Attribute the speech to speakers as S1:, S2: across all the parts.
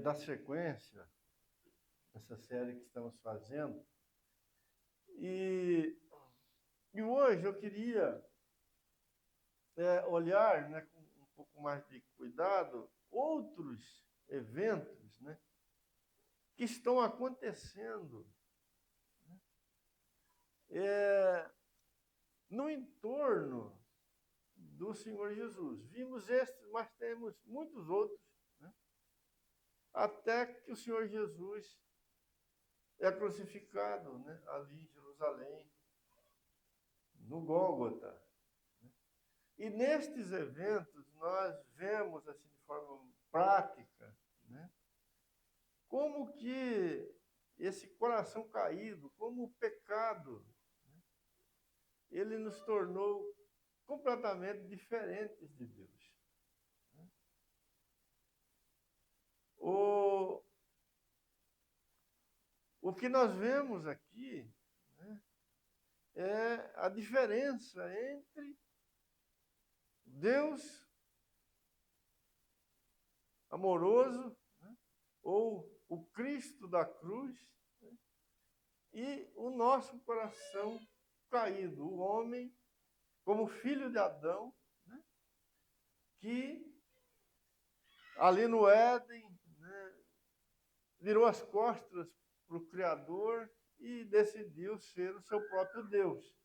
S1: dar sequência nessa série que estamos fazendo. E hoje eu queria olhar, né, com um pouco mais de cuidado outros eventos, né, que estão acontecendo no entorno do Senhor Jesus. Vimos estes, mas temos muitos outros, né, até que o Senhor Jesus é crucificado, né, ali em Jerusalém, no Gólgota. E nestes eventos nós vemos, assim, de forma prática, né, como que esse coração caído, como o pecado, né, ele nos tornou completamente diferentes de Deus. Né? O que nós vemos aqui, né, é a diferença entre Deus amoroso, né, ou o Cristo da cruz, né, e o nosso coração caído, o homem como filho de Adão, né, que ali no Éden, né, virou as costas para o Criador e decidiu ser o seu próprio Deus.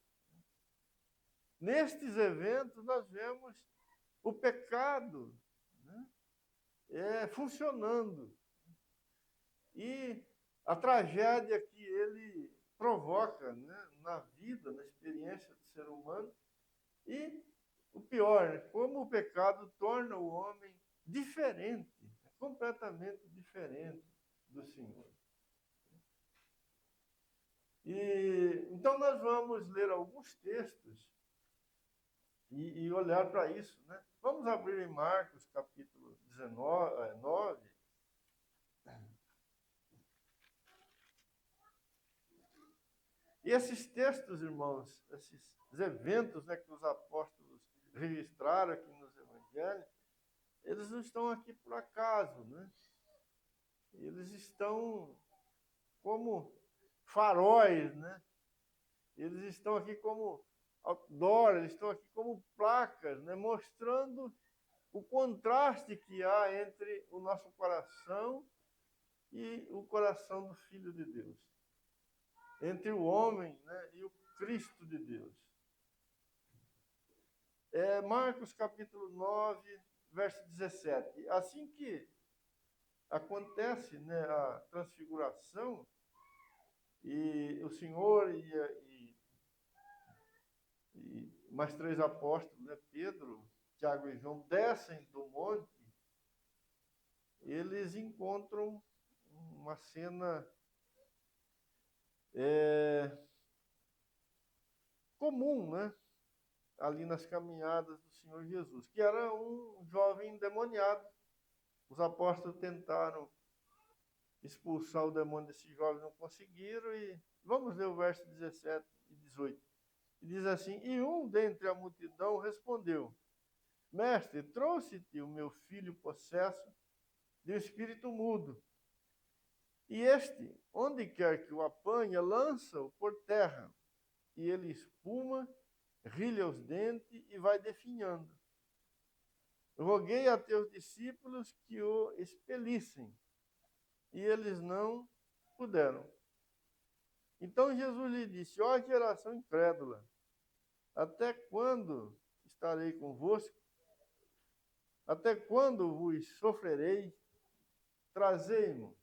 S1: Nestes eventos nós vemos o pecado, né, funcionando e a tragédia que ele provoca, né, na vida, na experiência do ser humano. E o pior, né, como o pecado torna o homem diferente, completamente diferente do Senhor. E então nós vamos ler alguns textos e olhar para isso, né? Vamos abrir em Marcos, capítulo 9. E esses textos, irmãos, esses eventos, né, que os apóstolos registraram aqui nos evangelhos, eles não estão aqui por acaso, né? Eles estão como faróis, né? Eles estão aqui como outdoor, eles estão aqui como placas, né, mostrando o contraste que há entre o nosso coração e o coração do Filho de Deus, entre o homem, né, e o Cristo de Deus. Marcos capítulo 9, verso 17. Assim que acontece, né, a transfiguração, e o Senhor e mais três apóstolos, né, Pedro, Tiago e João, descem do monte, eles encontram uma cena comum, né, ali nas caminhadas do Senhor Jesus, que era um jovem endemoniado. Os apóstolos tentaram expulsar o demônio desse jovem, não conseguiram, e vamos ler o verso 17 e 18. E diz assim: e um dentre a multidão respondeu: Mestre, trouxe-te o meu filho possesso de um espírito mudo. E este, onde quer que o apanha, lança-o por terra. E ele espuma, rilha os dentes e vai definhando. Roguei a teus discípulos que o expelissem, e eles não puderam. Então Jesus lhe disse: ó geração incrédula, até quando estarei convosco? Até quando vos sofrerei? Trazei-mo.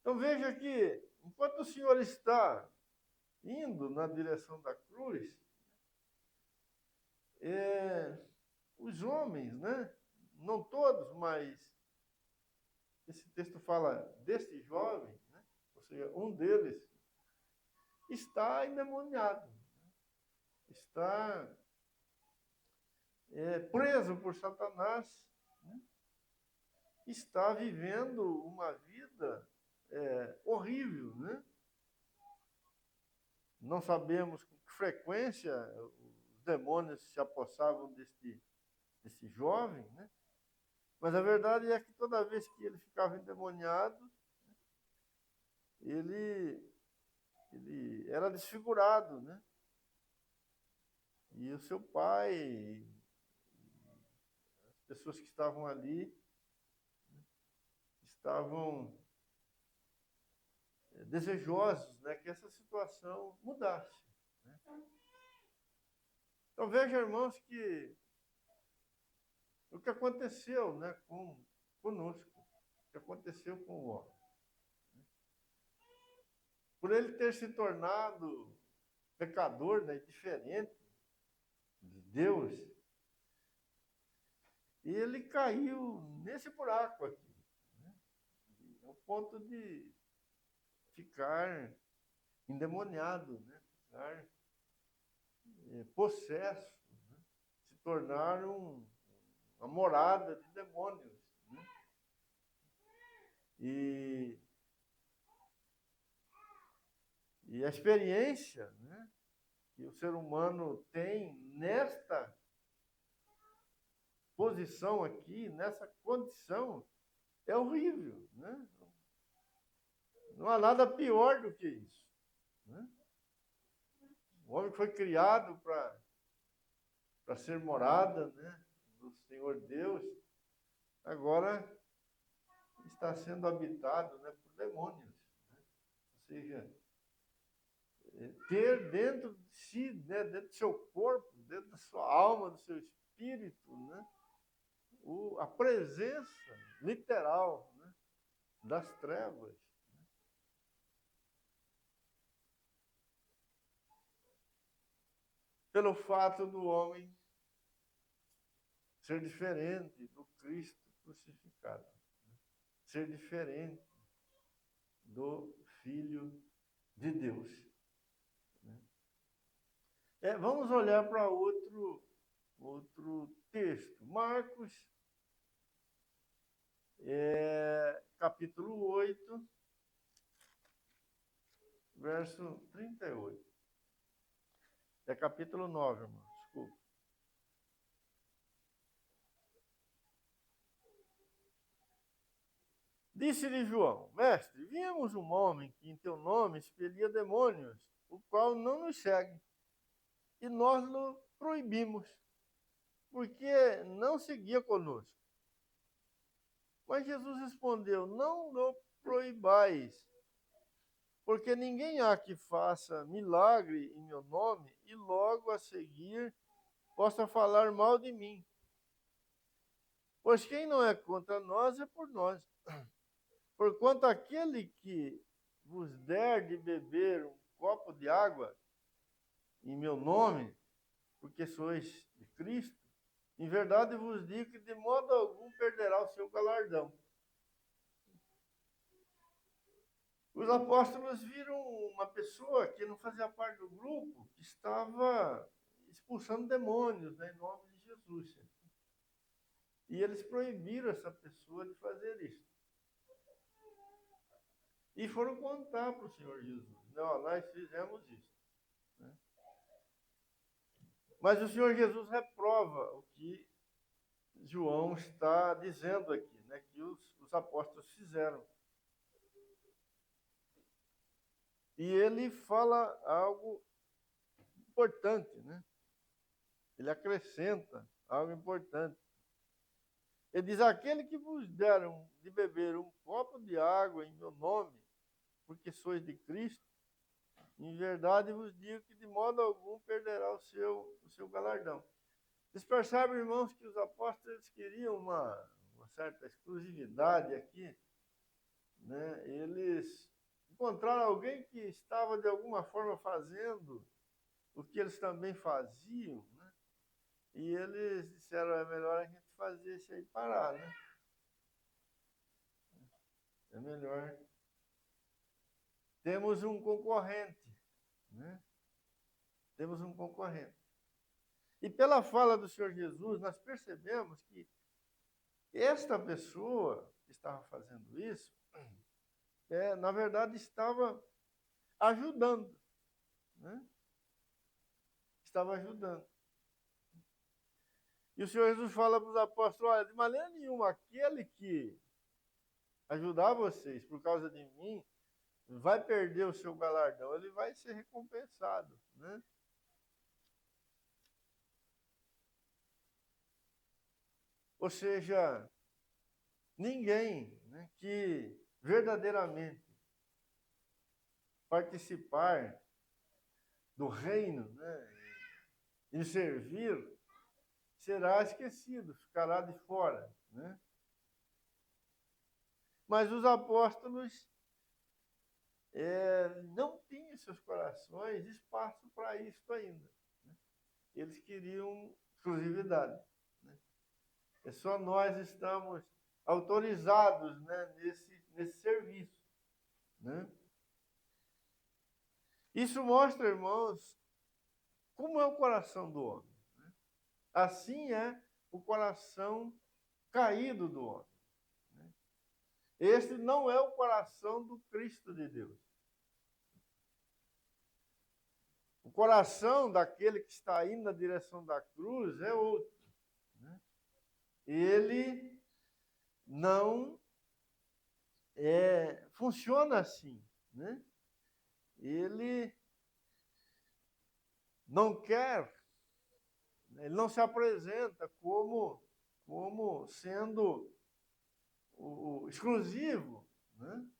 S1: Então veja que, enquanto o Senhor está indo na direção da cruz, os homens, né, não todos, mas esse texto fala deste jovem, né, ou seja, um deles está endemoniado, está preso por Satanás, né, está vivendo uma vida horrível, né? Não sabemos com que frequência os demônios se apossavam desse jovem, né? Mas a verdade é que toda vez que ele ficava endemoniado, ele era desfigurado, né? E o seu pai, as pessoas que estavam ali, estavam desejosos, né, que essa situação mudasse, né? Então veja, irmãos, que o que aconteceu, né, conosco, o que aconteceu com o homem. Por ele ter se tornado pecador, né, diferente de Deus, e ele caiu nesse buraco aqui, né, ao ponto de ficar endemoniado, né, ficar possesso, né, se tornar uma morada de demônios, né? E a experiência, né, que o ser humano tem nesta posição aqui, nessa condição, é horrível, né? Não há nada pior do que isso, né? O homem foi criado para ser morada, né, do Senhor Deus, agora está sendo habitado, né, por demônios, né? Ou seja, ter dentro de si, né, dentro do seu corpo, dentro da sua alma, do seu espírito, né, a presença literal, né, das trevas. Pelo fato do homem ser diferente do Cristo crucificado, né, ser diferente do Filho de Deus, né? Vamos olhar para outro texto. Marcos, capítulo 8, verso 38. É capítulo 9, irmão. Desculpa. Disse-lhe João: Mestre, vimos um homem que em teu nome expelia demônios, o qual não nos segue, e nós o proibimos, porque não seguia conosco. Mas Jesus respondeu: Não o proibais, porque ninguém há que faça milagre em meu nome e logo a seguir possa falar mal de mim. Pois quem não é contra nós é por nós. Porquanto aquele que vos der de beber um copo de água em meu nome, porque sois de Cristo, em verdade vos digo que de modo algum perderá o seu galardão. Os apóstolos viram uma pessoa que não fazia parte do grupo, que estava expulsando demônios, né, em nome de Jesus. E eles proibiram essa pessoa de fazer isso. E foram contar para o Senhor Jesus: Não, nós fizemos isso, né? Mas o Senhor Jesus reprova o que João está dizendo aqui, né, que os apóstolos fizeram. E ele fala algo importante, né? Ele acrescenta algo importante. Ele diz: aquele que vos deram de beber um copo de água em meu nome, porque sois de Cristo, em verdade vos digo que de modo algum perderá o seu galardão. Vocês percebem, irmãos, que os apóstolos queriam uma certa exclusividade aqui, né? Eles encontraram alguém que estava de alguma forma fazendo o que eles também faziam, né? E eles disseram: é melhor a gente fazer isso aí parar, né? É melhor. Temos um concorrente, né? Temos um concorrente. E pela fala do Senhor Jesus, nós percebemos que esta pessoa que estava fazendo isso, na verdade, estava ajudando, né? Estava ajudando. E o Senhor Jesus fala para os apóstolos, olha, de maneira nenhuma, aquele que ajudar vocês por causa de mim, vai perder o seu galardão, ele vai ser recompensado, né? Ou seja, ninguém, né, que verdadeiramente participar do reino, né, e servir, será esquecido, ficará de fora, né? Mas os apóstolos não tinham em seus corações espaço para isso ainda, né? Eles queriam exclusividade, né? É só nós estamos autorizados, né, nesse serviço, né? Isso mostra, irmãos, como é o coração do homem, né? Assim é o coração caído do homem, né? Esse não é o coração do Cristo de Deus. O coração daquele que está indo na direção da cruz é outro, né? Ele não funciona assim, né? Ele não quer, ele não se apresenta como sendo o exclusivo, né?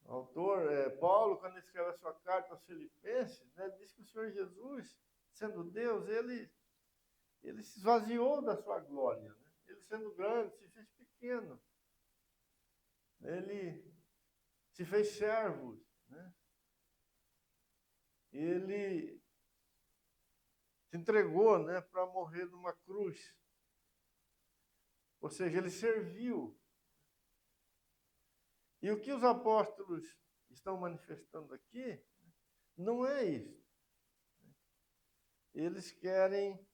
S1: O autor Paulo, quando escreve a sua carta aos Filipenses, né, diz que o Senhor Jesus, sendo Deus, ele se esvaziou da sua glória, né? Ele sendo grande, se fez pequeno. Ele se fez servo, né? Ele se entregou, né, para morrer numa cruz. Ou seja, ele serviu. E o que os apóstolos estão manifestando aqui não é isso. Eles querem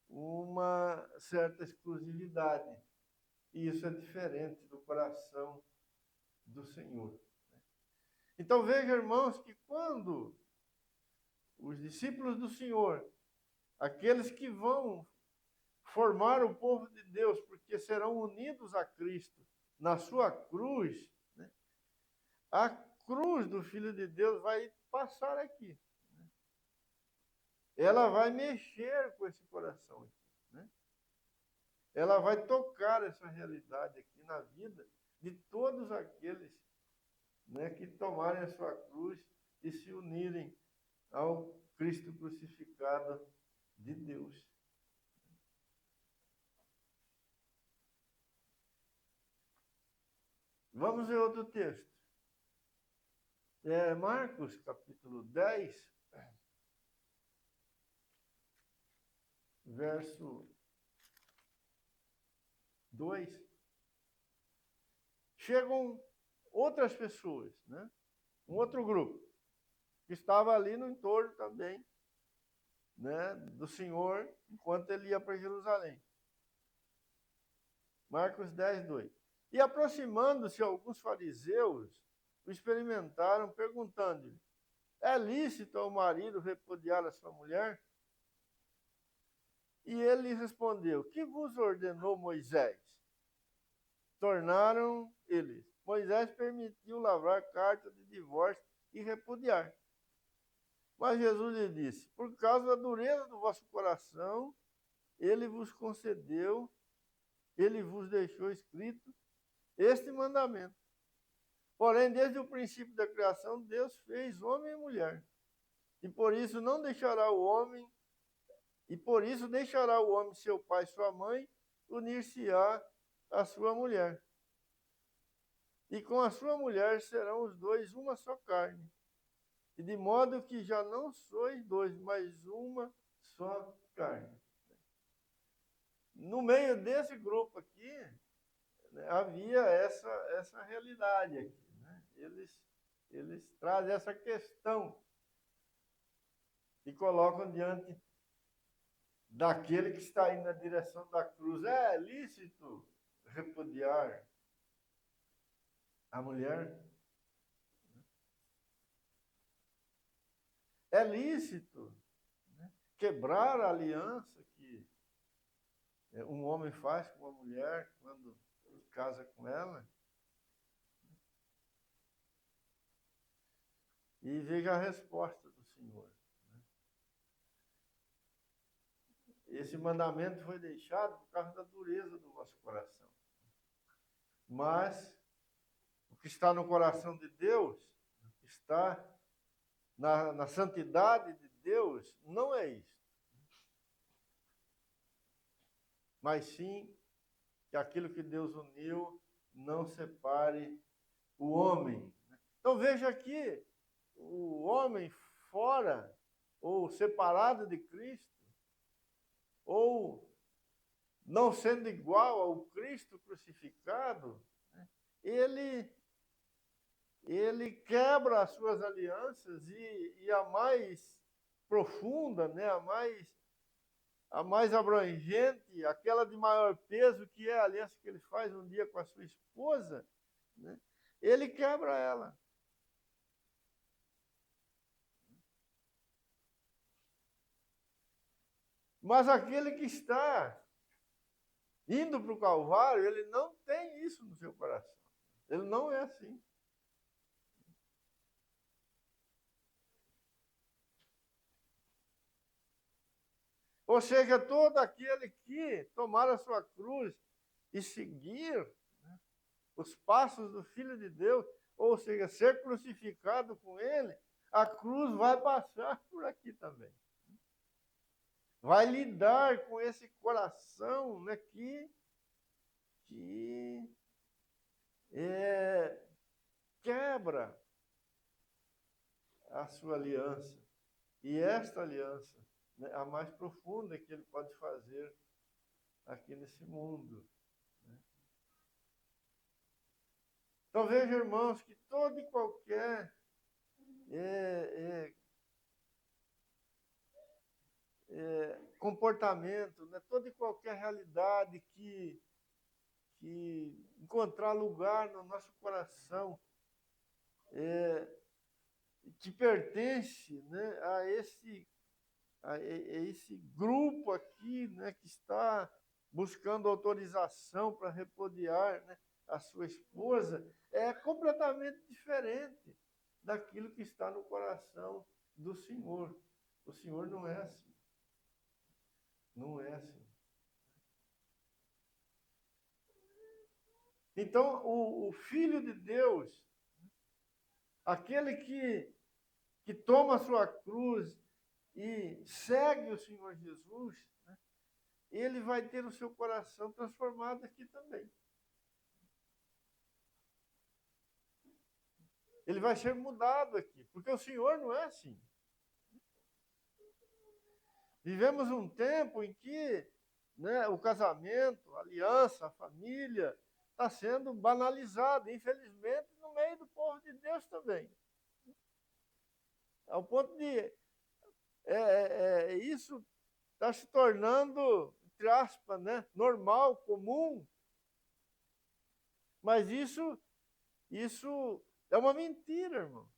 S1: uma certa exclusividade. E isso é diferente do coração do Senhor. Então veja, irmãos, que quando os discípulos do Senhor, aqueles que vão formar o povo de Deus, porque serão unidos a Cristo na sua cruz, né, a cruz do Filho de Deus vai passar aqui, né? Ela vai mexer com esse coração aqui, né? Ela vai tocar essa realidade aqui na vida de todos aqueles, né, que tomarem a sua cruz e se unirem ao Cristo crucificado de Deus. Vamos ver outro texto. Marcos, capítulo 10, verso 2. Chegam outras pessoas, né? Um outro grupo, que estava ali no entorno também, né, do Senhor, enquanto ele ia para Jerusalém. Marcos 10, 2. E aproximando-se alguns fariseus, o experimentaram, perguntando-lhe: é lícito ao marido repudiar a sua mulher? E ele lhes respondeu: que vos ordenou Moisés? Tornaram eles: Moisés permitiu lavrar carta de divórcio e repudiar. Mas Jesus lhe disse: por causa da dureza do vosso coração, ele vos concedeu, ele vos deixou escrito este mandamento. Porém, desde o princípio da criação, Deus fez homem e mulher. E por isso deixará o homem seu pai e sua mãe, unir-se-á à sua mulher. E com a sua mulher serão os dois uma só carne. E de modo que já não sois dois, mas uma só carne. No meio desse grupo aqui, né, havia essa realidade aqui, né? Eles trazem essa questão e colocam diante daquele que está indo na direção da cruz. É lícito repudiar a mulher? É lícito, né, quebrar a aliança que um homem faz com uma mulher quando casa com ela. E veja a resposta do Senhor. Esse mandamento foi deixado por causa da dureza do vosso coração. Mas o que está no coração de Deus, está na santidade de Deus, não é isso. Mas sim que aquilo que Deus uniu não separe o homem. Então veja aqui, o homem fora ou separado de Cristo, ou não sendo igual ao Cristo crucificado, ele quebra as suas alianças e a mais profunda, né, a mais abrangente, aquela de maior peso, que é a aliança que ele faz um dia com a sua esposa, né, ele quebra ela. Mas aquele que está indo para o Calvário, ele não tem isso no seu coração. Ele não é assim. Ou seja, todo aquele que tomar a sua cruz e seguir, né, os passos do Filho de Deus, ou seja, ser crucificado com ele, a cruz vai passar por aqui também. Vai lidar com esse coração, né, que quebra a sua aliança. E esta aliança, né, a mais profunda que ele pode fazer aqui nesse mundo. Né? Então veja, irmãos, que todo e qualquer comportamento, né, toda e qualquer realidade que encontrar lugar no nosso coração, que pertence, né, a esse grupo aqui, né, que está buscando autorização para repudiar, né, a sua esposa, é completamente diferente daquilo que está no coração do Senhor. O Senhor não é assim. Não é assim. Então, o Filho de Deus, aquele que toma a sua cruz e segue o Senhor Jesus, né, ele vai ter o seu coração transformado aqui também. Ele vai ser mudado aqui, porque o Senhor não é assim. Vivemos um tempo em que, né, o casamento, a aliança, a família, está sendo banalizado, infelizmente, no meio do povo de Deus também. Ao ponto de isso está se tornando, entre aspas, né, normal, comum. Mas isso é uma mentira, irmão.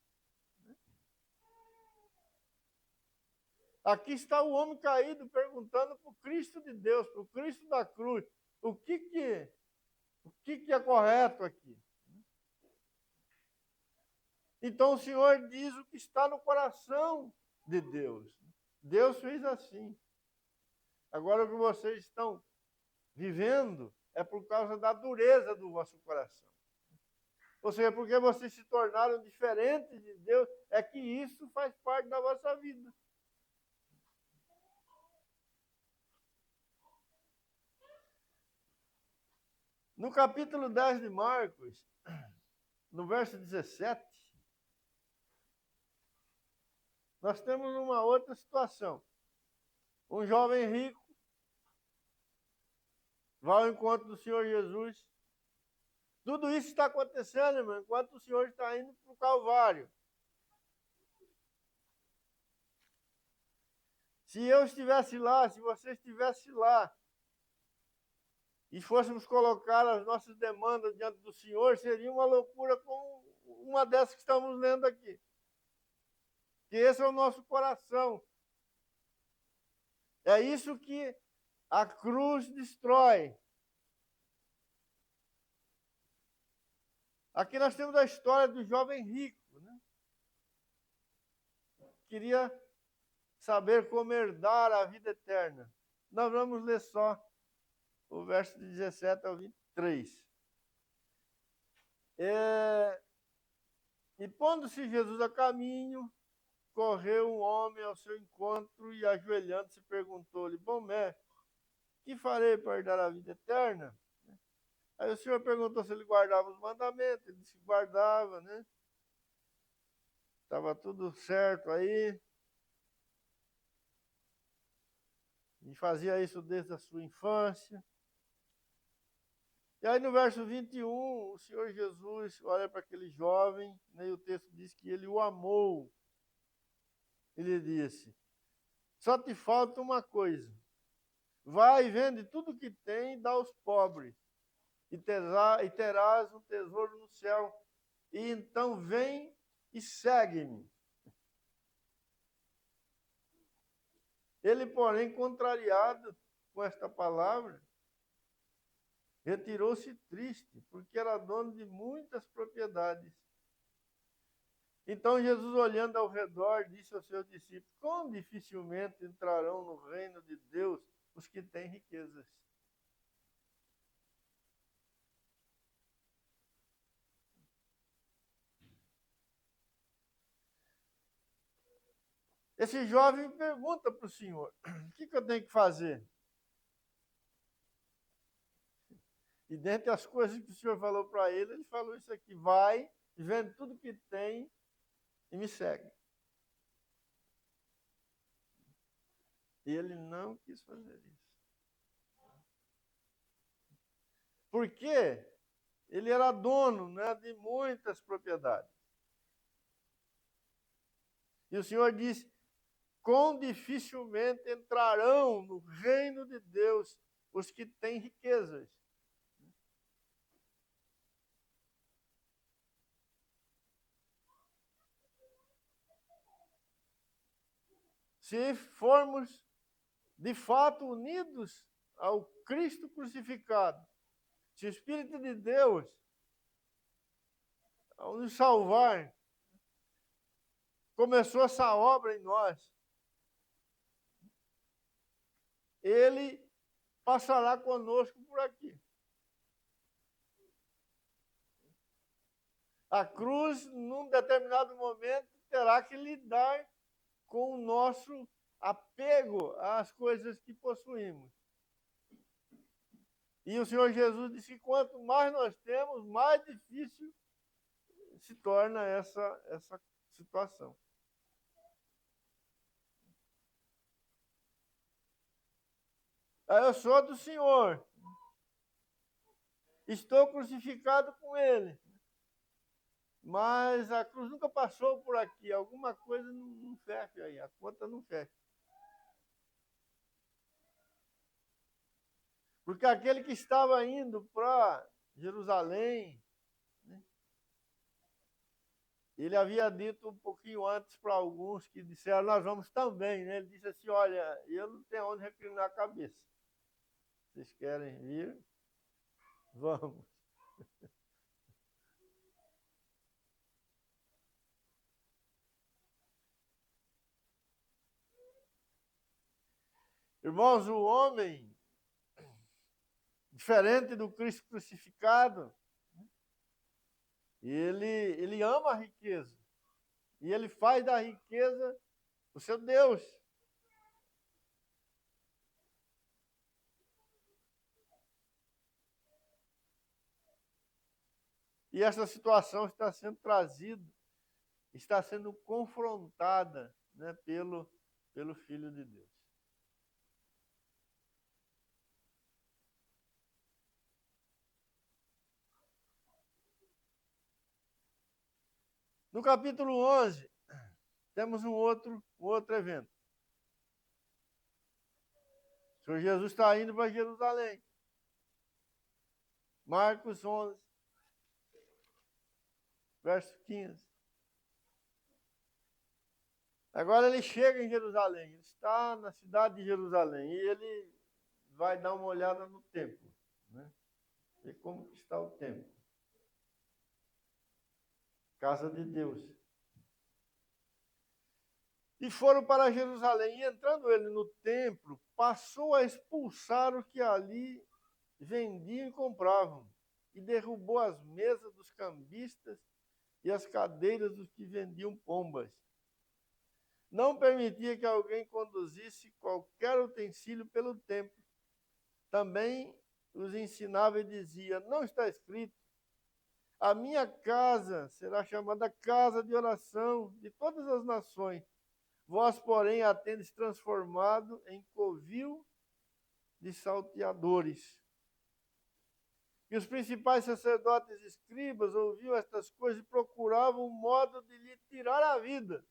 S1: Aqui está o homem caído perguntando para o Cristo de Deus, para o Cristo da cruz, o que é correto aqui? Então o Senhor diz o que está no coração de Deus. Deus fez assim. Agora o que vocês estão vivendo é por causa da dureza do vosso coração. Ou seja, porque vocês se tornaram diferentes de Deus, é que isso faz parte da vossa vida. No capítulo 10 de Marcos, no verso 17, nós temos uma outra situação. Um jovem rico vai ao encontro do Senhor Jesus. Tudo isso está acontecendo, irmão, enquanto o Senhor está indo para o Calvário. Se eu estivesse lá, se você estivesse lá, e fôssemos colocar as nossas demandas diante do Senhor, seria uma loucura como uma dessas que estamos lendo aqui. Que esse é o nosso coração. É isso que a cruz destrói. Aqui nós temos a história do jovem rico, né? Queria saber como herdar a vida eterna. Nós vamos ler só o verso de 17 ao 23. E pondo-se Jesus a caminho, correu um homem ao seu encontro e, ajoelhando-se, perguntou-lhe: Bom mestre, que farei para herdar a vida eterna? Aí o Senhor perguntou se ele guardava os mandamentos. Ele disse que guardava, né? Estava tudo certo aí. E fazia isso desde a sua infância. E aí no verso 21, o Senhor Jesus olha para aquele jovem, né, e o texto diz que ele o amou. Ele disse: Só te falta uma coisa. Vai e vende tudo que tem e dá aos pobres, e terás um tesouro no céu. E então vem e segue-me. Ele, porém, contrariado com esta palavra, retirou-se triste, porque era dono de muitas propriedades. Então Jesus, olhando ao redor, disse aos seus discípulos: Quão dificilmente entrarão no reino de Deus os que têm riquezas. Esse jovem pergunta para o Senhor: O que eu tenho que fazer? E dentre as coisas que o Senhor falou para ele, ele falou isso aqui: Vai, vende tudo que tem e me segue. E ele não quis fazer isso. Porque ele era dono, né, de muitas propriedades. E o Senhor disse: Quão dificilmente entrarão no reino de Deus os que têm riquezas. Se formos de fato unidos ao Cristo crucificado, se o Espírito de Deus, ao nos salvar, começou essa obra em nós, ele passará conosco por aqui. A cruz, num determinado momento, terá que lidar com o nosso apego às coisas que possuímos. E o Senhor Jesus disse que quanto mais nós temos, mais difícil se torna essa situação. Eu sou do Senhor. Estou crucificado com Ele. Mas a cruz nunca passou por aqui. Alguma coisa não fecha aí. A conta não fecha. Porque aquele que estava indo para Jerusalém, né, ele havia dito um pouquinho antes para alguns que disseram: Nós vamos também. Né? Ele disse assim: Olha, eu não tenho onde reclinar a cabeça. Vocês querem vir? Vamos. Irmãos, o homem, diferente do Cristo crucificado, ele ama a riqueza. E ele faz da riqueza o seu Deus. E essa situação está sendo trazida, está sendo confrontada, né, pelo Filho de Deus. No capítulo 11, temos um outro evento. O Senhor Jesus está indo para Jerusalém. Marcos 11, verso 15. Agora ele chega em Jerusalém, ele está na cidade de Jerusalém e ele vai dar uma olhada no templo, né? Ver como que está o templo. Casa de Deus. E foram para Jerusalém, e entrando ele no templo, passou a expulsar os que ali vendiam e compravam, e derrubou as mesas dos cambistas e as cadeiras dos que vendiam pombas. Não permitia que alguém conduzisse qualquer utensílio pelo templo. Também os ensinava e dizia: não está escrito, a minha casa será chamada casa de oração de todas as nações. Vós, porém, a tendes transformado em covil de salteadores. E os principais sacerdotes e escribas ouviam estas coisas e procuravam um modo de lhe tirar a vida,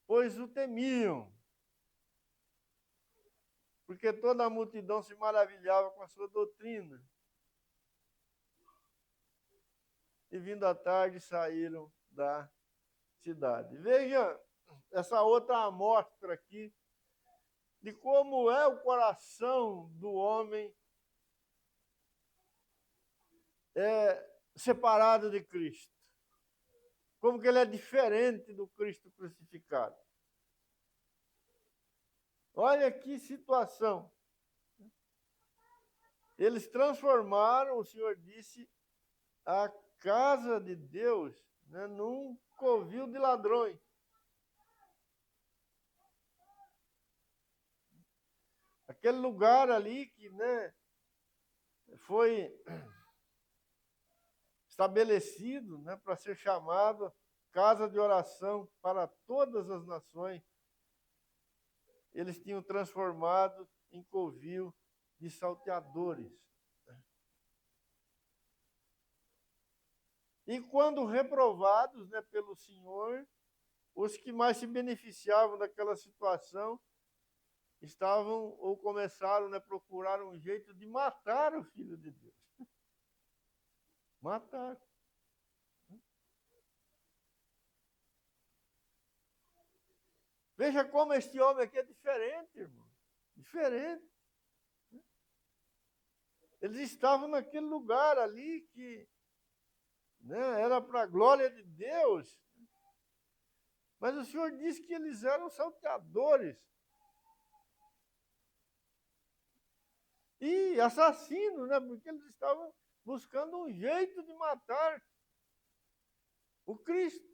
S1: pois o temiam, porque toda a multidão se maravilhava com a sua doutrina. E vindo à tarde saíram da cidade. Veja essa outra amostra aqui de como é o coração do homem separado de Cristo. Como que ele é diferente do Cristo crucificado. Olha que situação. Eles transformaram, o Senhor disse, a casa de Deus, né, num covil de ladrões. Aquele lugar ali que, né, foi estabelecido, né, para ser chamado casa de oração para todas as nações, eles tinham transformado em covil de salteadores. E quando reprovados, né, pelo Senhor, os que mais se beneficiavam daquela situação estavam ou começaram a procurar um jeito de matar o Filho de Deus. Matar. Veja como este homem aqui é diferente, irmão. Diferente. Eles estavam naquele lugar ali que, né, era para a glória de Deus. Mas o Senhor disse que eles eram salteadores. E assassinos, né? Porque eles estavam buscando um jeito de matar o Cristo.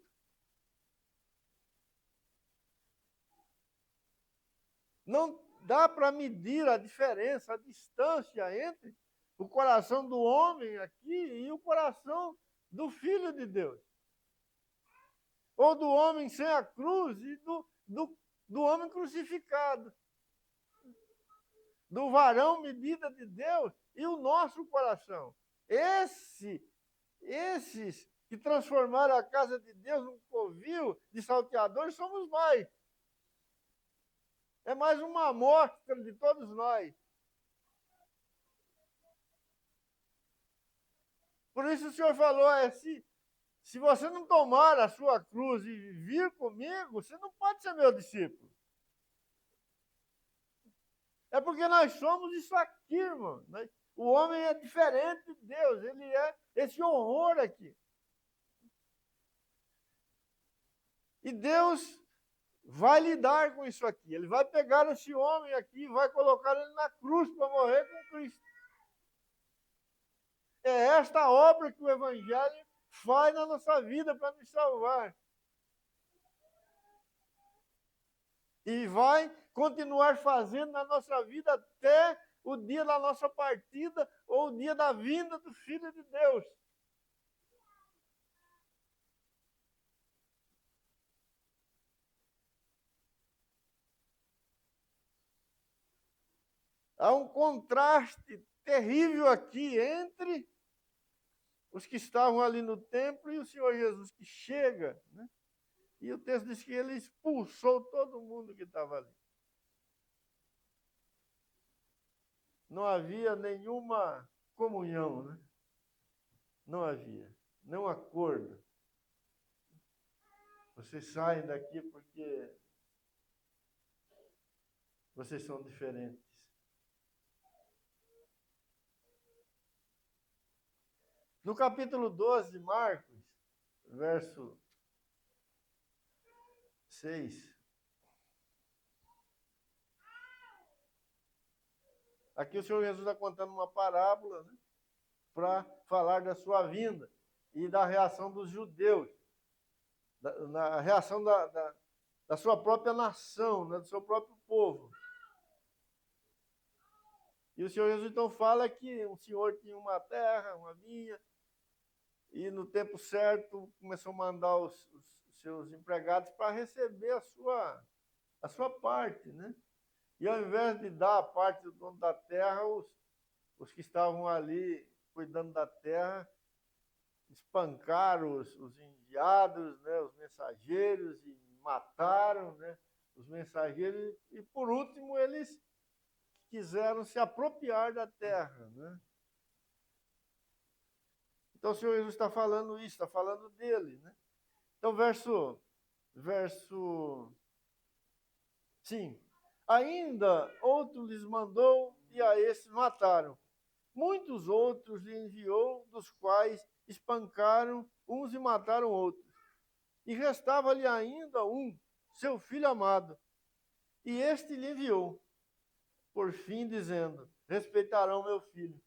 S1: Não dá para medir a diferença, a distância entre o coração do homem aqui e o coração do Filho de Deus. Ou do homem sem a cruz e do homem crucificado. Do varão medida de Deus e o nosso coração. Esses que transformaram a casa de Deus num covil de salteadores somos nós. É mais uma amostra de todos nós. Por isso o Senhor falou, se você não tomar a sua cruz e vir comigo, você não pode ser meu discípulo. É porque nós somos isso aqui, irmão. O homem é diferente de Deus, ele é esse horror aqui. E Deus vai lidar com isso aqui. Ele vai pegar esse homem aqui e vai colocar ele na cruz para morrer com Cristo. É esta obra que o Evangelho faz na nossa vida para nos salvar. E vai continuar fazendo na nossa vida até o dia da nossa partida ou o dia da vinda do Filho de Deus. Há um contraste terrível aqui entre os que estavam ali no templo e o Senhor Jesus que chega, né? E o texto diz que ele expulsou todo mundo que estava ali. Não havia nenhuma comunhão, né? Não havia, nenhum acordo. Vocês saem daqui porque vocês são diferentes. No capítulo 12 de Marcos, verso 6, aqui o Senhor Jesus está contando uma parábola, né, para falar da sua vinda e da reação dos judeus, na reação da sua própria nação, né, do seu próprio povo. E o Senhor Jesus então fala que um senhor tinha uma terra, uma vinha, e no tempo certo começou a mandar os seus empregados para receber a sua parte, né? E ao invés de dar a parte do dono da terra, os que estavam ali cuidando da terra espancaram os enviados, né, os mensageiros, e mataram, né, os mensageiros, e por último eles quiseram se apropriar da terra, né? Então o Senhor Jesus está falando isso, está falando dele, né? Então verso 5. Ainda outro lhes mandou e a esses mataram. Muitos outros lhe enviou, dos quais espancaram uns e mataram outros. E restava-lhe ainda um, seu filho amado. E este lhe enviou, por fim, dizendo: respeitarão meu filho.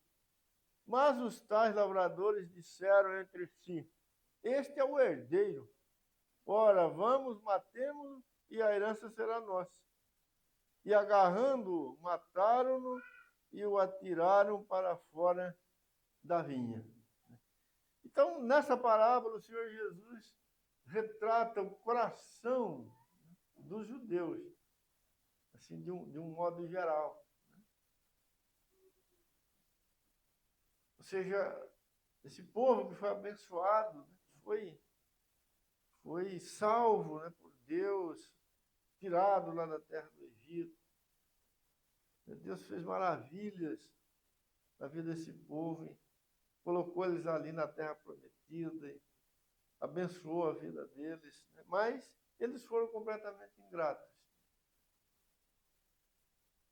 S1: Mas os tais lavradores disseram entre si: este é o herdeiro. Ora, vamos, matemo-lo, e a herança será nossa. E agarrando-o, mataram-no e o atiraram para fora da vinha. Então, nessa parábola, o Senhor Jesus retrata o coração dos judeus, assim, de um modo geral. Ou seja, esse povo que foi abençoado, né, foi salvo, né, por Deus, tirado lá da terra do Egito. Deus fez maravilhas na vida desse povo, e colocou eles ali na terra prometida, e abençoou a vida deles, né? Mas eles foram completamente ingratos.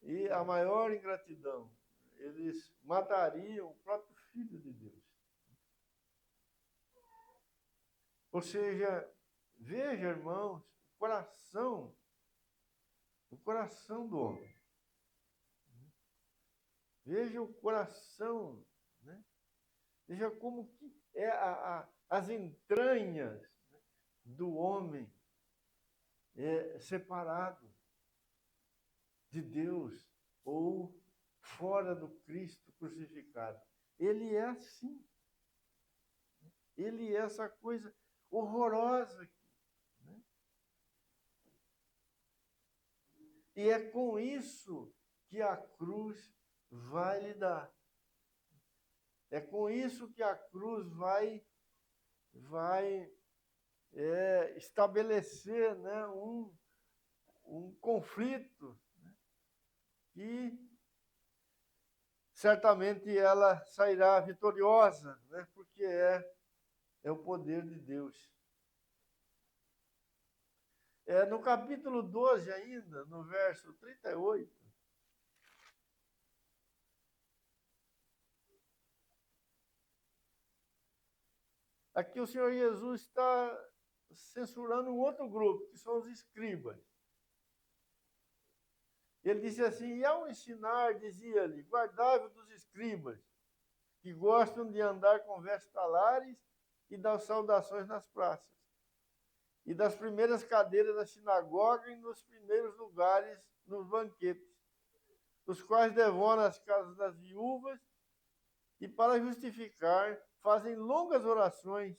S1: E a maior ingratidão, eles matariam o próprio Filho de Deus. Ou seja, veja, irmãos, o coração do homem. Veja o coração, né? Veja como que é as entranhas, né, do homem separado de Deus ou fora do Cristo crucificado. Ele é assim. Ele é essa coisa horrorosa. Né? E é com isso que a cruz vai lidar. É com isso que a cruz vai estabelecer, né, um conflito, né, que certamente ela sairá vitoriosa, né, porque é o poder de Deus. No capítulo 12 ainda, no verso 38, aqui o Senhor Jesus está censurando um outro grupo, que são os escribas. Ele disse assim: e ao ensinar, dizia-lhe: guardai-vos dos escribas, que gostam de andar com vestalares e dar saudações nas praças, e das primeiras cadeiras da sinagoga e nos primeiros lugares nos banquetes, os quais devoram as casas das viúvas, e para justificar fazem longas orações,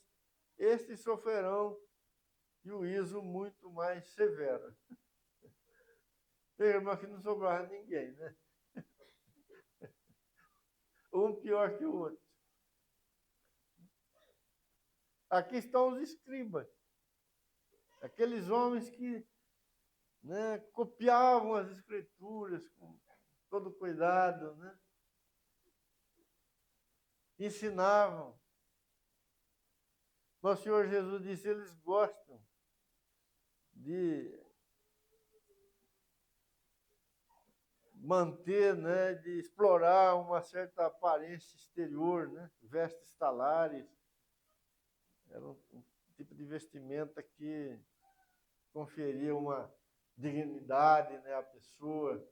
S1: estes sofrerão juízo muito mais severo. Tem irmão que não sobrava ninguém, né? Um pior que o outro. Aqui estão os escribas, aqueles homens que, né, copiavam as escrituras com todo cuidado, né? Ensinavam. Mas o Senhor Jesus disse: eles gostam de manter, né, de explorar uma certa aparência exterior, né, vestes talares. Era um tipo de vestimenta que conferia uma dignidade, né, à pessoa.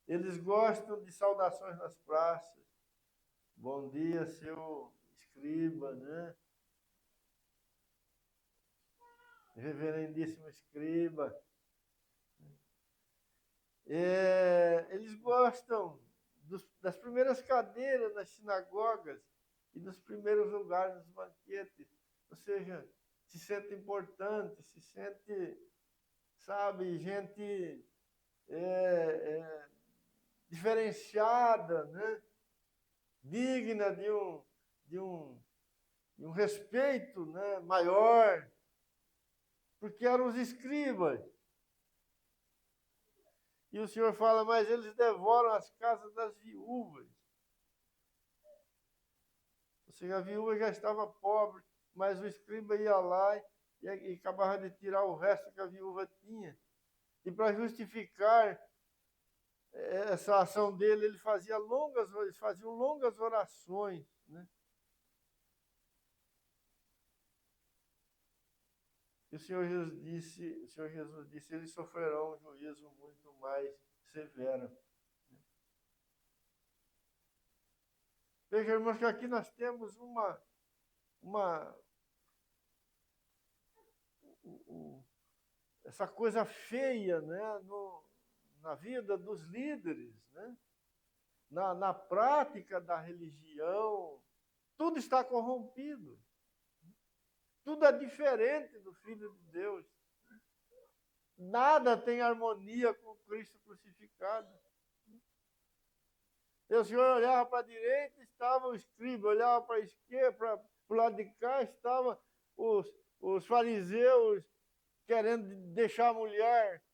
S1: Eles gostam de saudações nas praças. Bom dia, seu escriba, né? Reverendíssimo escriba. Eles gostam das primeiras cadeiras nas sinagogas e dos primeiros lugares nos banquetes. Ou seja, se sente importante, se sente, sabe, gente diferenciada, né? Digna de um respeito, né, maior, porque eram os escribas. E o Senhor fala, mas eles devoram as casas das viúvas. Ou seja, a viúva já estava pobre, mas o escriba ia lá e acabava de tirar o resto que a viúva tinha. E para justificar essa ação dele, eles faziam longas orações, né? E o Senhor Jesus disse, eles sofrerão um juízo muito mais severo. Veja, irmãos, que aqui nós temos essa coisa feia, né, na vida dos líderes, né? Na prática da religião, tudo está corrompido. Tudo é diferente do Filho de Deus. Nada tem harmonia com Cristo crucificado. E o Senhor olhava para a direita, estava o escriba, olhava para a esquerda, para o lado de cá, estavam os fariseus querendo deixar a mulher.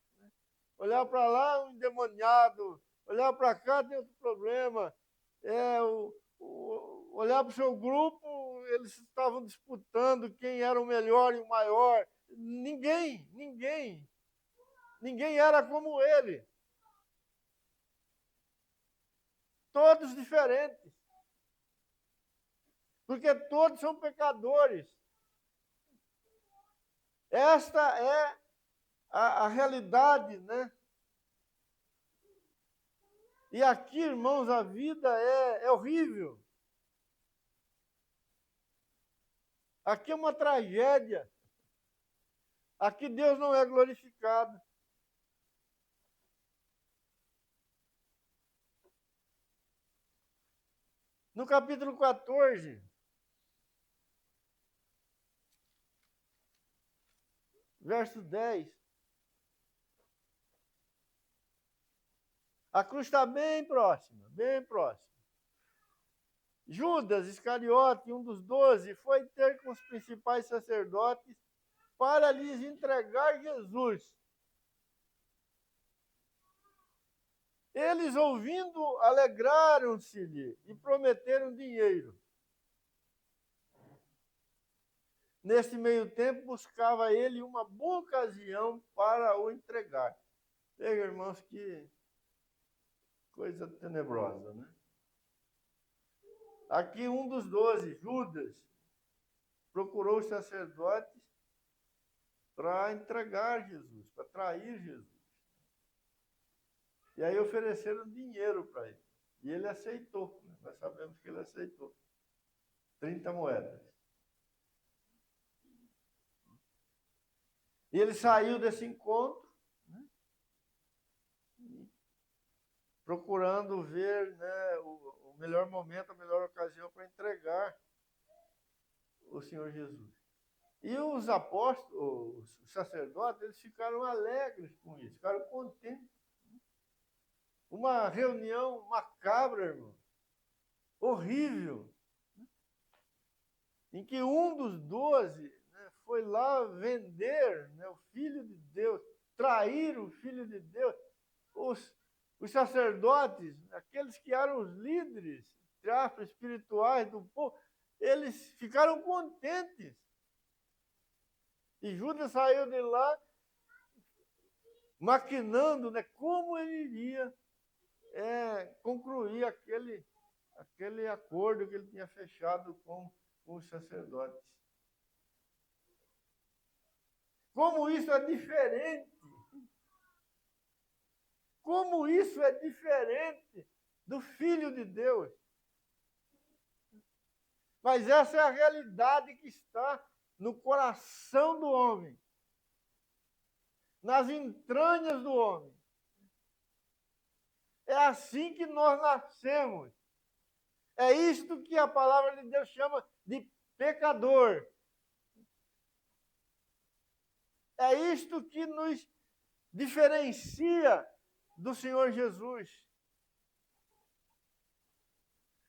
S1: Olhava para lá, um endemoniado. Olhava para cá, tem outro problema. Olhar para o seu grupo, eles estavam disputando quem era o melhor e o maior. Ninguém era como ele. Todos diferentes. Porque todos são pecadores. Esta é a realidade, né? E aqui, irmãos, a vida é horrível. Aqui é uma tragédia. Aqui Deus não é glorificado. No capítulo 14, verso 10, a cruz está bem próxima, bem próxima. Judas Iscariote, um dos 12, foi ter com os principais sacerdotes para lhes entregar Jesus. Eles, ouvindo, alegraram-se-lhe e prometeram dinheiro. Nesse meio tempo, buscava ele uma boa ocasião para o entregar. Veja, irmãos, que coisa tenebrosa, né? Aqui um dos 12, Judas, procurou os sacerdotes para entregar Jesus, para trair Jesus. E aí ofereceram dinheiro para ele. E ele aceitou. Né? Nós sabemos que ele aceitou. 30 moedas. E ele saiu desse encontro, né? Procurando ver, né, o melhor momento, a melhor ocasião para entregar o Senhor Jesus. E os apóstolos, os sacerdotes, eles ficaram alegres com isso, ficaram contentes. Uma reunião macabra, irmão, horrível, em que um dos 12, né, foi lá vender, né, o Filho de Deus, trair o Filho de Deus. Os sacerdotes, aqueles que eram os líderes espirituais do povo, eles ficaram contentes. E Judas saiu de lá maquinando, né, como ele iria concluir aquele acordo que ele tinha fechado com os sacerdotes. Como isso é diferente. Como isso é diferente do Filho de Deus. Mas essa é a realidade que está no coração do homem, nas entranhas do homem. É assim que nós nascemos. É isto que a palavra de Deus chama de pecador. É isto que nos diferencia do Senhor Jesus.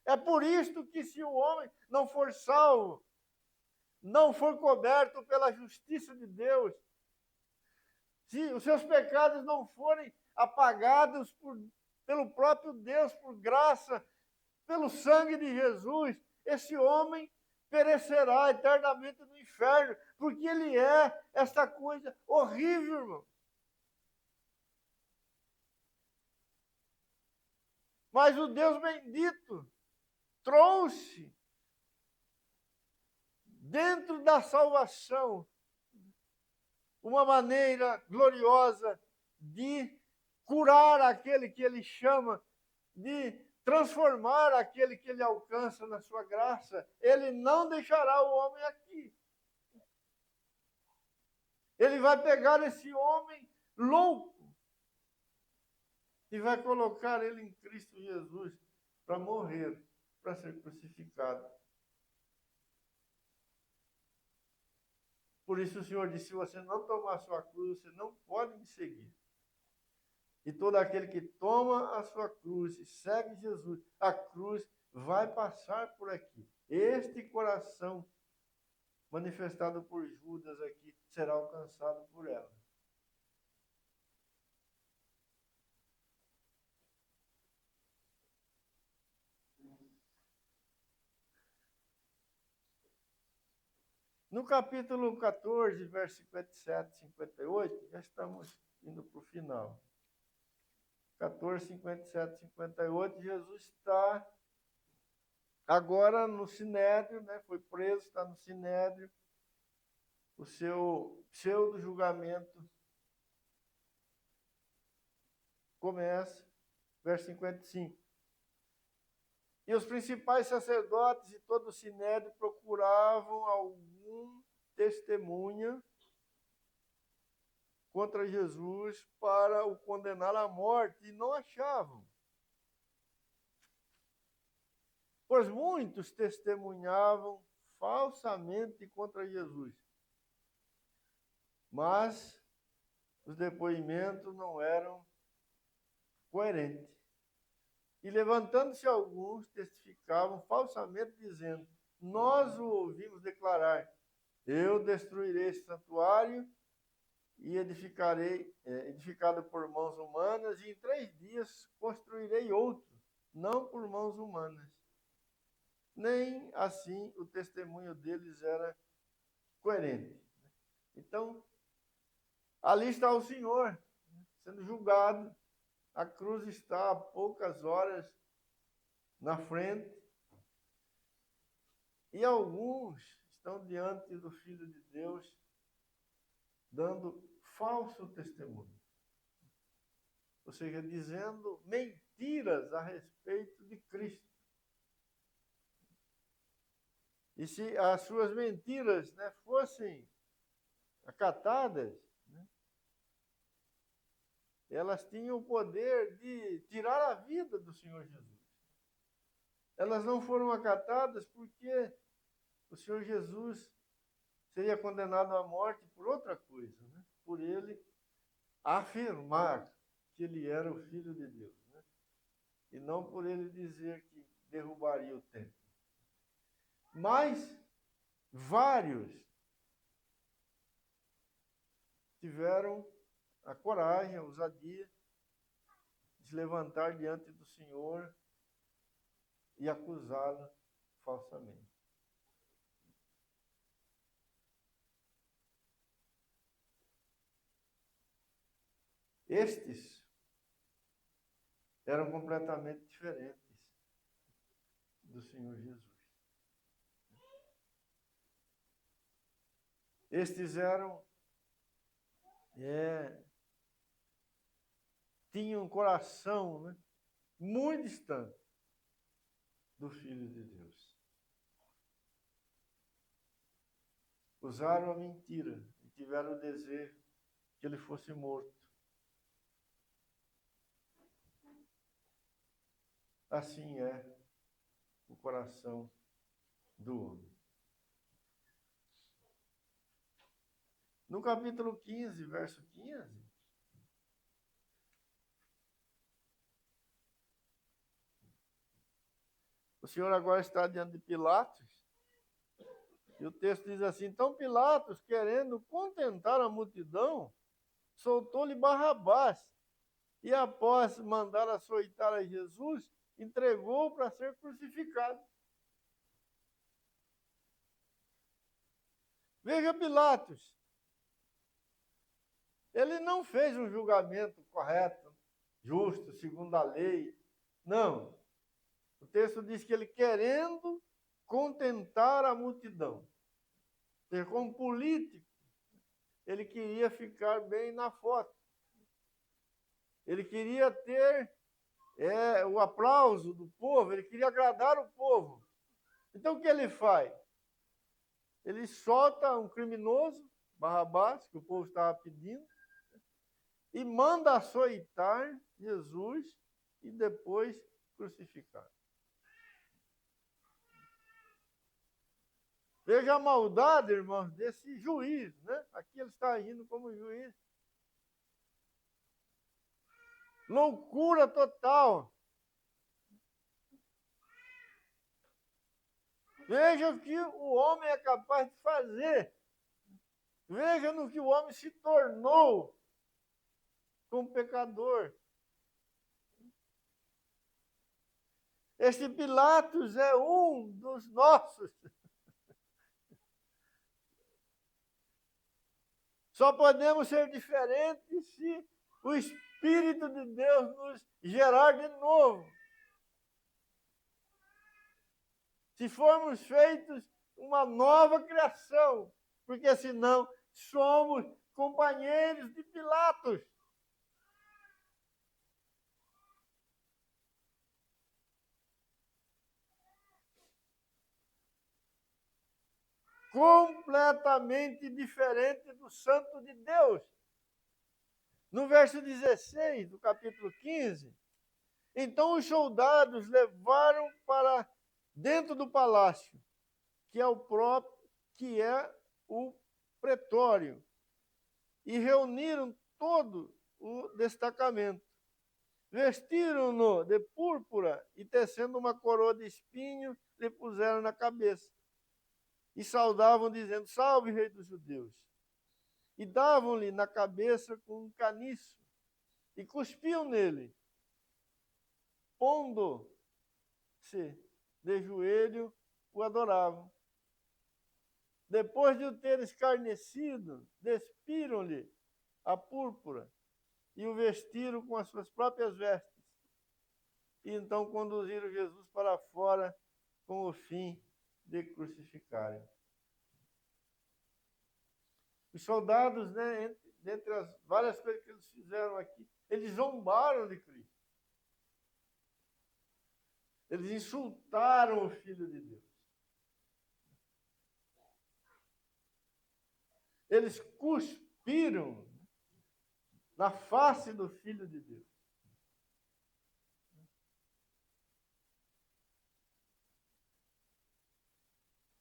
S1: É por isto que se o homem não for salvo, não for coberto pela justiça de Deus, se os seus pecados não forem apagados pelo próprio Deus, por graça, pelo sangue de Jesus, esse homem perecerá eternamente no inferno, porque ele é essa coisa horrível, irmão. Mas o Deus bendito trouxe dentro da salvação uma maneira gloriosa de curar aquele que ele chama, de transformar aquele que ele alcança na sua graça. Ele não deixará o homem aqui. Ele vai pegar esse homem louco e vai colocar ele em Cristo Jesus para morrer, para ser crucificado. Por isso o Senhor disse, se você não tomar a sua cruz, você não pode me seguir. E todo aquele que toma a sua cruz e segue Jesus, a cruz vai passar por aqui. Este coração manifestado por Judas aqui será alcançado por ela. No capítulo 14, verso 57 e 58, já estamos indo para o final. 14, 57 e 58, Jesus está agora no Sinédrio, né? Foi preso, está no Sinédrio. O seu pseudo-julgamento começa, verso 55. E os principais sacerdotes e todo o Sinédrio procuravam algum testemunha contra Jesus para o condenar à morte, e não achavam. Pois muitos testemunhavam falsamente contra Jesus. Mas os depoimentos não eram coerentes. E levantando-se alguns, testificavam falsamente, dizendo, nós o ouvimos declarar, eu destruirei esse santuário e edificado por mãos humanas, e em 3 dias construirei outro, não por mãos humanas. Nem assim o testemunho deles era coerente. Então, ali está o Senhor sendo julgado. A cruz está a poucas horas na frente. E alguns estão diante do Filho de Deus dando falso testemunho. Ou seja, dizendo mentiras a respeito de Cristo. E se as suas mentiras, né, fossem acatadas, né, elas tinham o poder de tirar a vida do Senhor Jesus. Elas não foram acatadas porque o Senhor Jesus seria condenado à morte por outra coisa, né? Por ele afirmar que ele era o Filho de Deus, né? E não por ele dizer que derrubaria o templo. Mas vários tiveram a coragem, a ousadia de se levantar diante do Senhor e acusá-lo falsamente. Estes eram completamente diferentes do Senhor Jesus. Estes tinham um coração, né, muito distante do Filho de Deus. Usaram a mentira e tiveram o desejo que ele fosse morto. Assim é o coração do homem. No capítulo 15, verso 15, o Senhor agora está diante de Pilatos, e o texto diz assim: então Pilatos, querendo contentar a multidão, soltou-lhe Barrabás, e após mandar açoitar a Jesus, entregou para ser crucificado. Veja Pilatos, ele não fez um julgamento correto, justo, segundo a lei. Não. O texto diz que ele, querendo contentar a multidão, como político, ele queria ficar bem na foto. Ele queria ter o aplauso do povo, ele queria agradar o povo. Então o que ele faz? Ele solta um criminoso, Barrabás, que o povo estava pedindo, e manda açoitar Jesus e depois crucificar. Veja a maldade, irmãos, desse juiz, né? Aqui ele está agindo como juiz. Loucura total. Veja o que o homem é capaz de fazer. Veja no que o homem se tornou como pecador. Esse Pilatos é um dos nossos. Só podemos ser diferentes se o Espírito de Deus nos gerar de novo. Se formos feitos uma nova criação, porque senão somos companheiros de Pilatos. Completamente diferente do Santo de Deus. No verso 16 do capítulo 15, então os soldados levaram para dentro do palácio, que é o pretório, e reuniram todo o destacamento. Vestiram-no de púrpura e, tecendo uma coroa de espinho, lhe puseram na cabeça. E saudavam, dizendo: salve, rei dos judeus. E davam-lhe na cabeça com um caniço, e cuspiam nele, pondo-se de joelho, o adoravam. Depois de o ter escarnecido, despiram-lhe a púrpura e o vestiram com as suas próprias vestes. E então conduziram Jesus para fora com o fim de crucificarem. Os soldados, né, dentre as várias coisas que eles fizeram aqui, eles zombaram de Cristo. Eles insultaram o Filho de Deus. Eles cuspiram na face do Filho de Deus.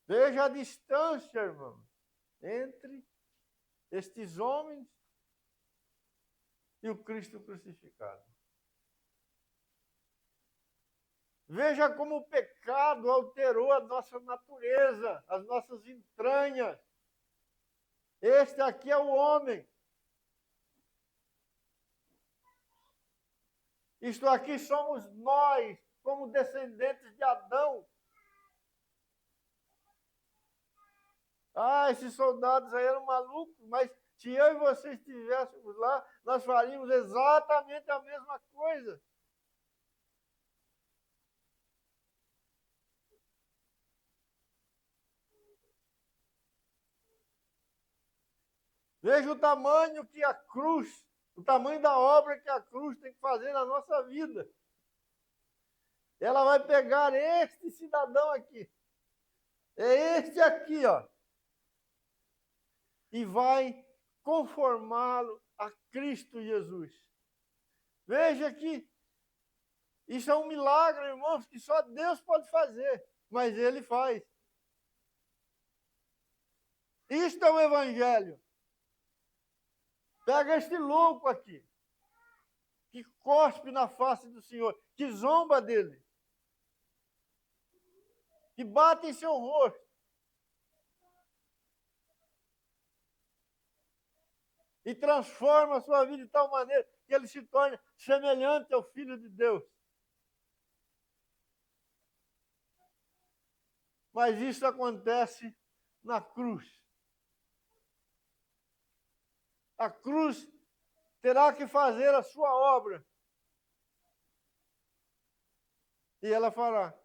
S1: Veja a distância, irmão, entre estes homens e o Cristo crucificado. Veja como o pecado alterou a nossa natureza, as nossas entranhas. Este aqui é o homem. Isto aqui somos nós, como descendentes de Adão. Ah, esses soldados aí eram malucos, mas Se eu e você estivéssemos lá, nós faríamos exatamente a mesma coisa. Veja o tamanho que a cruz, o tamanho da obra que a cruz tem que fazer na nossa vida. Ela vai pegar este cidadão aqui. É este aqui, ó. E vai conformá-lo a Cristo Jesus. Veja que isso é um milagre, irmãos, que só Deus pode fazer, mas Ele faz. Isto é o Evangelho. Pega este louco aqui, que cospe na face do Senhor, que zomba dele, que bate em seu rosto. E transforma a sua vida de tal maneira que ele se torne semelhante ao Filho de Deus. Mas isso acontece na cruz. A cruz terá que fazer a sua obra. E ela fará.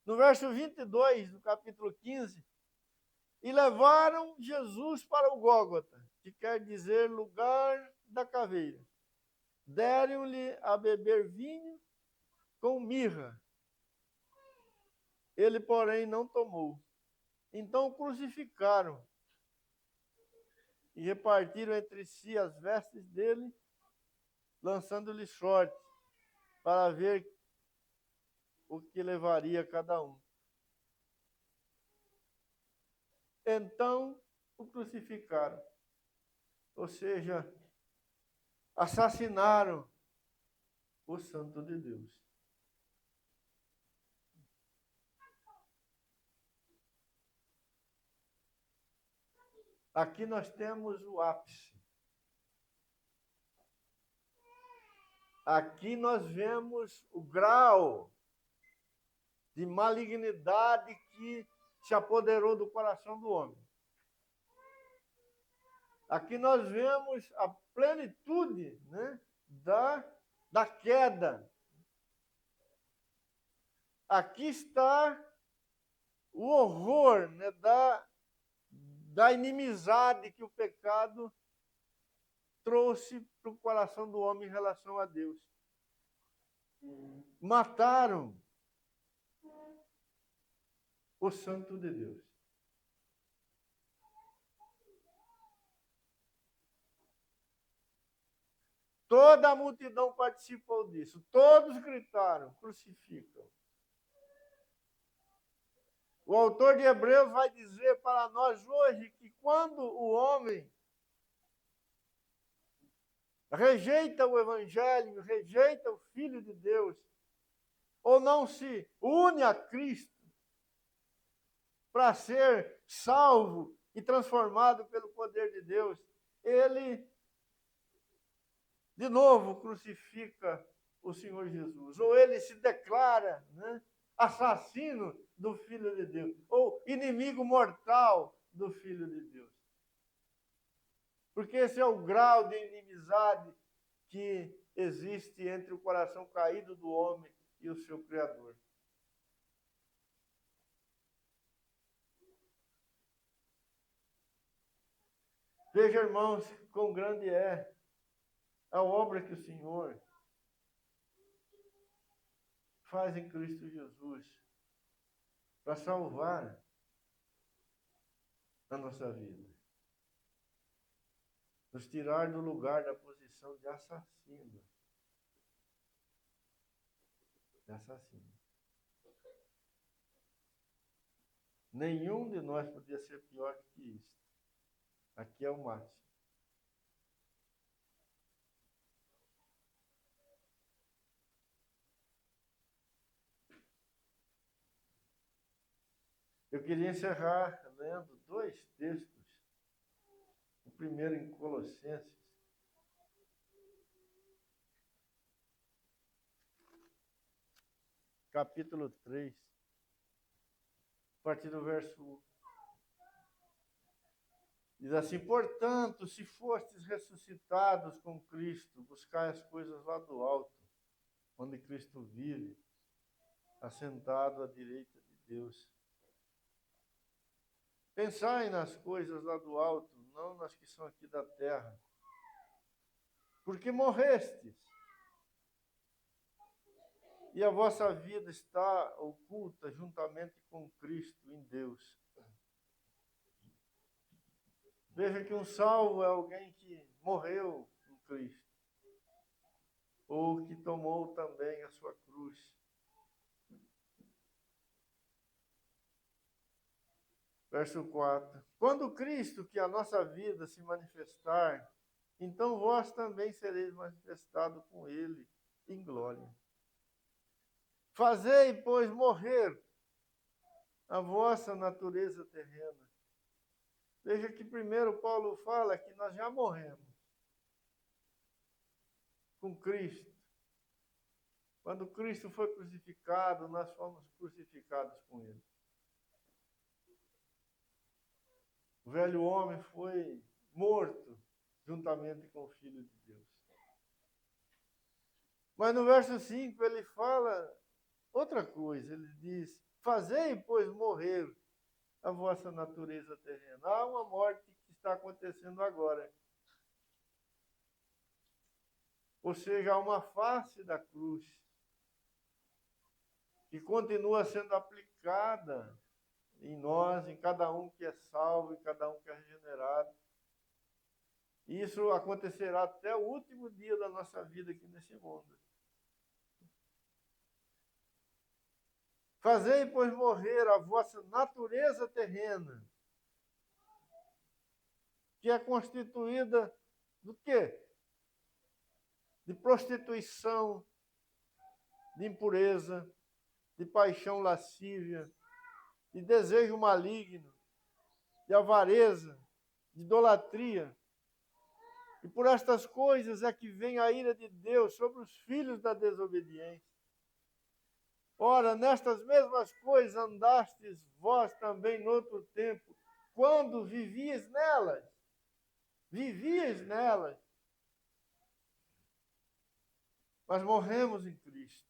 S1: No verso 22 do capítulo 15, e levaram Jesus para o Gólgota, que quer dizer lugar da caveira. Deram-lhe a beber vinho com mirra. Ele, porém, não tomou. Então o crucificaram e repartiram entre si as vestes dele, lançando-lhe sorte, para ver o que levaria cada um. Então o crucificaram, ou seja, assassinaram o Santo de Deus. Aqui nós temos o ápice. Aqui nós vemos o grau de malignidade que se apoderou do coração do homem. Aqui nós vemos a plenitude, né, da queda. Aqui está o horror, né, da inimizade que o pecado trouxe para o coração do homem em relação a Deus. Mataram o Santo de Deus. Toda a multidão participou disso. Todos gritaram, crucificam. O autor de Hebreus vai dizer para nós hoje que quando o homem rejeita o Evangelho, rejeita o Filho de Deus, ou não se une a Cristo para ser salvo e transformado pelo poder de Deus, ele, de novo, crucifica o Senhor Jesus. Ou ele se declara, né, assassino do Filho de Deus, ou inimigo mortal do Filho de Deus. Porque esse é o grau de inimizade que existe entre o coração caído do homem e o seu Criador. Veja, irmãos, quão grande é a obra que o Senhor faz em Cristo Jesus para salvar a nossa vida. Nos tirar do lugar da posição de assassino. De assassino. Nenhum de nós podia ser pior que isso. Aqui é o máximo. Eu queria encerrar lendo dois textos. O primeiro em Colossenses. Capítulo 3. A partir do verso Diz assim: portanto, se fostes ressuscitados com Cristo, buscai as coisas lá do alto, onde Cristo vive, assentado à direita de Deus. Pensai nas coisas lá do alto, não nas que são aqui da terra. Porque morrestes, e a vossa vida está oculta juntamente com Cristo em Deus. Veja que um salvo é alguém que morreu em Cristo, ou que tomou também a sua cruz. Verso 4. Quando Cristo, que é a nossa vida, se manifestar, então vós também sereis manifestados com ele em glória. Fazei, pois, morrer a vossa natureza terrena. Veja que primeiro Paulo fala que nós já morremos com Cristo. Quando Cristo foi crucificado, nós fomos crucificados com ele. O velho homem foi morto juntamente com o Filho de Deus. Mas no verso 5 ele fala outra coisa. Ele diz: fazei, pois, morrer a vossa natureza terrena. Há uma morte que está acontecendo agora. Ou seja, há uma face da cruz que continua sendo aplicada em nós, em cada um que é salvo, em cada um que é regenerado. E isso acontecerá até o último dia da nossa vida aqui nesse mundo. Fazei, pois, morrer a vossa natureza terrena, que é constituída do quê? De prostituição, de impureza, de paixão lascívia, de desejo maligno, de avareza, de idolatria. E por estas coisas é que vem a ira de Deus sobre os filhos da desobediência. Ora, nestas mesmas coisas andastes vós também noutro tempo, quando vivias nelas. Vivias nelas. Mas morremos em Cristo.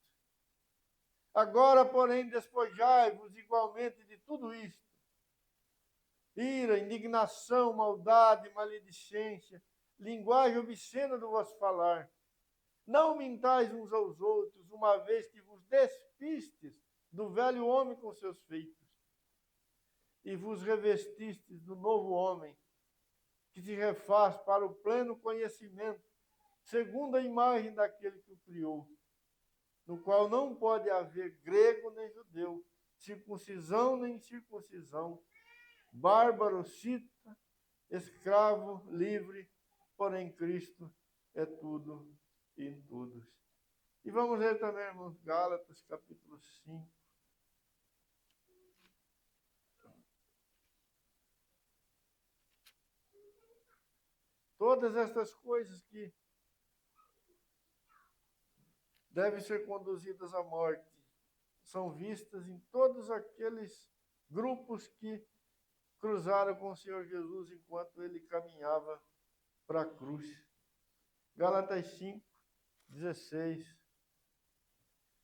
S1: Agora, porém, despojai-vos igualmente de tudo isto: ira, indignação, maldade, maledicência, linguagem obscena do vosso falar. Não mintais uns aos outros, uma vez que vos despistes do velho homem com seus feitos, e vos revestistes do novo homem, que se refaz para o pleno conhecimento, segundo a imagem daquele que o criou, no qual não pode haver grego nem judeu, circuncisão nem incircuncisão, bárbaro, cita, escravo, livre, porém Cristo é tudo e em todos. E vamos ler também, irmãos, Gálatas, capítulo 5. Todas estas coisas que devem ser conduzidas à morte são vistas em todos aqueles grupos que cruzaram com o Senhor Jesus enquanto ele caminhava para a cruz. Gálatas 5, 16.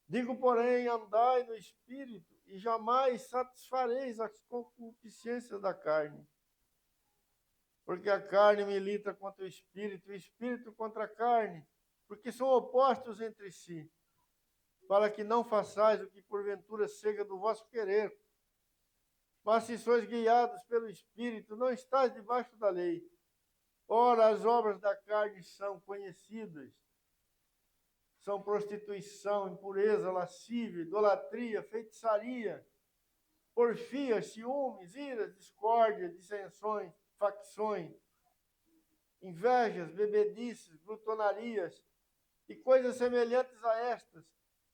S1: Digo, porém, andai no Espírito, e jamais satisfareis as concupiscências da carne. Porque a carne milita contra o Espírito contra a carne, porque são opostos entre si, para que não façais o que porventura seja do vosso querer. Mas se sois guiados pelo Espírito, não estáis debaixo da lei. Ora, as obras da carne são conhecidas. São prostituição, impureza, lascívia, idolatria, feitiçaria, porfia, ciúmes, iras, discórdia, dissensões, facções, invejas, bebedices, glutonarias e coisas semelhantes a estas,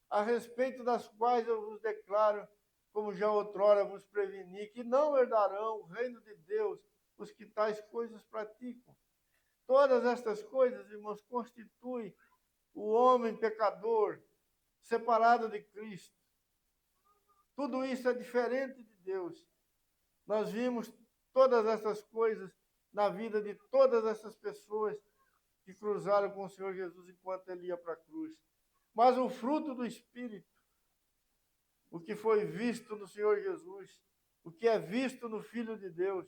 S1: a respeito das quais eu vos declaro, como já outrora vos preveni, que não herdarão o reino de Deus os que tais coisas praticam. Todas estas coisas, irmãos, constituem o homem pecador, separado de Cristo. Tudo isso é diferente de Deus. Nós vimos todas essas coisas na vida de todas essas pessoas que cruzaram com o Senhor Jesus enquanto ele ia para a cruz. Mas o fruto do Espírito, o que foi visto no Senhor Jesus, o que é visto no Filho de Deus,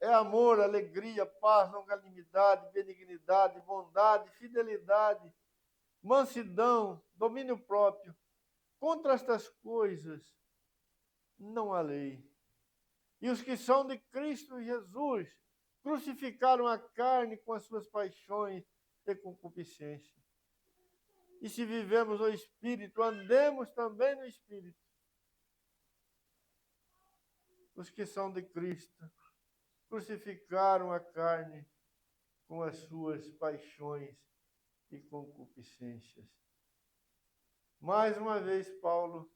S1: é amor, alegria, paz, longanimidade, benignidade, bondade, fidelidade, mansidão, domínio próprio. Contra estas coisas não há lei. E os que são de Cristo Jesus crucificaram a carne com as suas paixões e concupiscência. E se vivemos no Espírito, andemos também no Espírito. Os que são de Cristo crucificaram a carne com as suas paixões e concupiscências. Mais uma vez, Paulo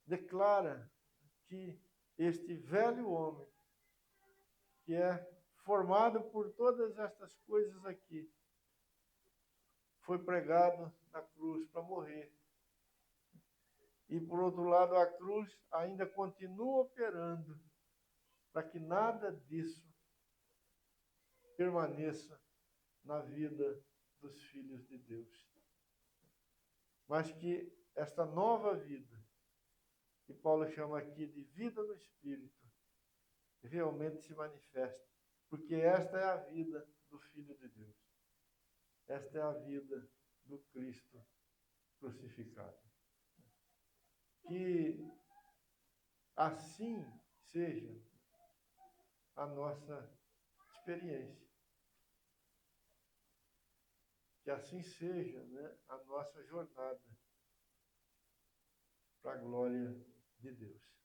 S1: declara que este velho homem, que é formado por todas estas coisas aqui, foi pregado na cruz para morrer. E, por outro lado, a cruz ainda continua operando para que nada disso permaneça na vida dos filhos de Deus. Mas que esta nova vida, que Paulo chama aqui de vida no Espírito, realmente se manifesta. Porque esta é a vida do Filho de Deus. Esta é a vida do Cristo crucificado. Que assim seja a nossa experiência. Que assim seja, né, a nossa jornada para a glória de Deus.